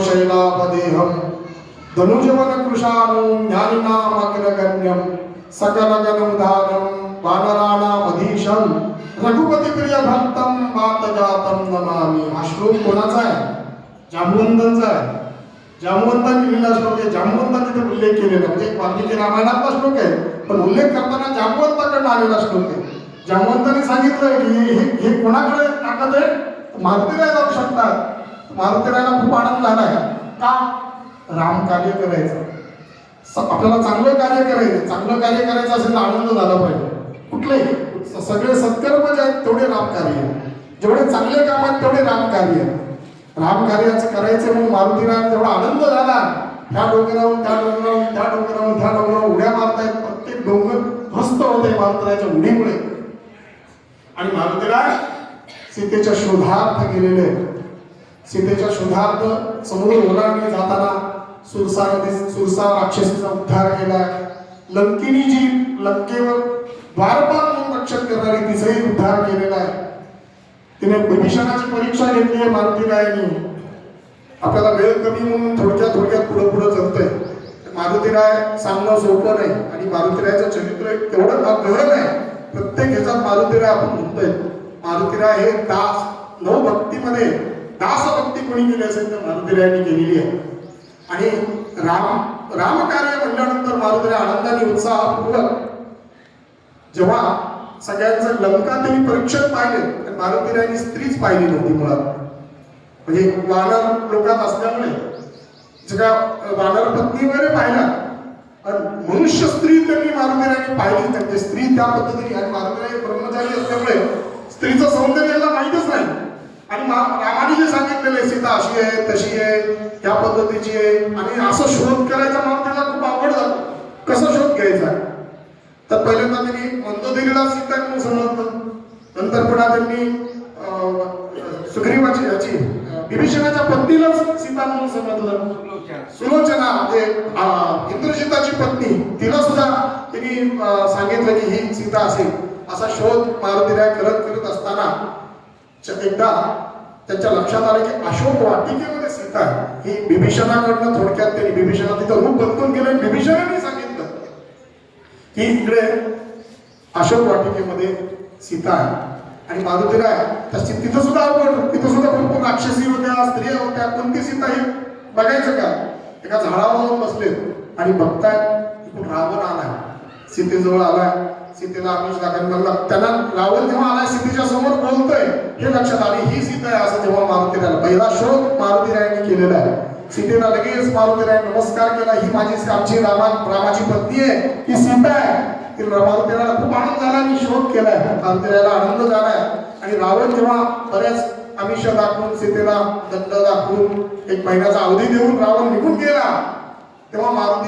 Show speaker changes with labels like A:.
A: शैलापदेहम धनुजवन कृशानु ज्ञानिनामग्रगण्यम सकलगणोधारम वानराणामधीशम रघुपती प्रिय भक्तम मातजातम नमामि. हा श्लोक कोणाचा आहे? जांबवंतांचा आहे. जांबवंतांनी लिहिला श्लोक आहे. जांबवंतांनी ते उल्लेख केलेला म्हणजे वाल्मिकी रामायणातला श्लोक आहे, पण उल्लेख करताना जांबवंताकडे आलेला श्लोक आहे. जांबवंतांनी सांगितलंय की हे कोणाकडे ताकद आहे? मारुतीला जाऊ शकतात. मारुतीला खूप आनंद झालाय. का? राम कार्य करायचं, आपल्याला चांगलं कार्य करायचं. चांगलं कार्य करायचं असेल तर आनंद झाला पाहिजे. कुठलेही सगळे सत्कर्म जे आहेत तेवढे रामकार्य, जेवढे चांगले काम आहेत तेवढे रामकार्य. रामकार्याचं करायचं म्हणून मारुतीला जेवढा आनंद झाला, ह्या डोंगरावरून त्या डोंगरावरून त्या डोंगरावरून त्या डोंगरावर उड्या मारतायत. प्रत्येक डोंगर ध्वस्त होते मारुतीच्या उडीमुळे. आणि मारुतीला सीतेच्या शोधार्थ गेलेले. सीतेच्या शोधार्थ समुद्र ओलांडले जाताना सुरसा राक्षसीचा उद्धार केला. लंकिनी जी लंकेवर द्वारपाल म्हणून रक्षण करणारी तिचाही उद्धार केलेला आहे. तिने विभीषणाची परीक्षा घेतली आहे मारुतीरायांनी. आपल्याला वेळ कमी म्हणून थोडक्यात पुढे चलतंय. मारुतीराय सांगणं सोपं नाही आणि मारुतीरायाचं चरित्र एवढं गहन आहे. प्रत्येक ह्याच्यात मारुतीराय आपण म्हणतोय. मारुतीराय हे दास नवभक्तीमध्ये दासभक्ती कोणी केली असेल तर मारुतीरायांनी केलेली आहे. आणि रामकार्य म्हणल्यानंतर मारुतीराय आनंदाने उत्साहपूर्वक जेव्हा सगळ्यांचं लंका त्यांनी परीक्षण पाहिले, मारुतीरायांनी स्त्रीच पाहिली नव्हती मुळात. म्हणजे वानर लोकात असल्यामुळे सगळ्या वानर पत्नी वगैरे पाहिला, पण मनुष्य स्त्री त्यांनी मारुतीरायांनी पाहिली. त्यांची स्त्री त्या पद्धतीने, आणि मारुतीराय ब्रह्मचारी असल्यामुळे स्त्रीचं सौंदर्य याला माहीतच नाही. आणि रामाने जे सांगितलेले सीता अशी आहे तशी आहे या पद्धतीची आहे, आणि असं शोध करायचा मारुतीला खूप अवघड झालं. कसा शोध घ्यायचा? तर पहिल्यांदा त्यांनी मंदोदरीला सीता म्हणून समजलं. नंतर पुन्हा त्यांनी सुग्रीवाची याची विभीषणाच्या पत्नीलाच सीता म्हणून समजलं. सुलोचना म्हणजे इंद्रजिताची पत्नी, तिला सुद्धा त्यांनी सांगितलं की ही सीता असेल. असा शोध मारुतीराय करत असताना एकदा त्यांच्या लक्षात आलं की अशोक वाटिकेमध्ये सीता आहे. ही विभीषणाकडनं थोडक्यात त्यांनी विभीषणा तिथं रूप बदलून गेलं. विभीषणाने सांगितलं की इकडे अशोक वाटिकेमध्ये सीता आहे. आणि मारुतीराय तिथं सुद्धा अवघड, तिथं सुद्धा भरपूर राक्षसी होत्या, स्त्रिया होत्या. कोणती सीता ही बघायचं का? एका झाडावर जाऊन बसले आणि बघताय इकडून रावण आलाय, सीतेजवळ आलाय. सीतेला आमिष दाखवला. त्यांना रावण जेव्हा आलाय सीतेच्या समोर बोलतोय हे लक्षात आले ही सीता आहे असं जेव्हा मारुतीरायला पहिला शोध मारुतीरायांनी केलेला आहे. सीतेला लगेच मारुतीराय नमस्कार केला. ही माझी आमची रामाची पत्नी आहे, ही सीता आहे. मारुतीरायाला खूप आनंद झाला. मी शोध केलाय. मारुतीरायाला आनंद झालाय. आणि रावण जेव्हा बऱ्याच आमिष दाखवून सीतेला दंड दाखवून 1 महिन्याचा अवधी देऊन रावण निघून गेला, तेव्हा मारुती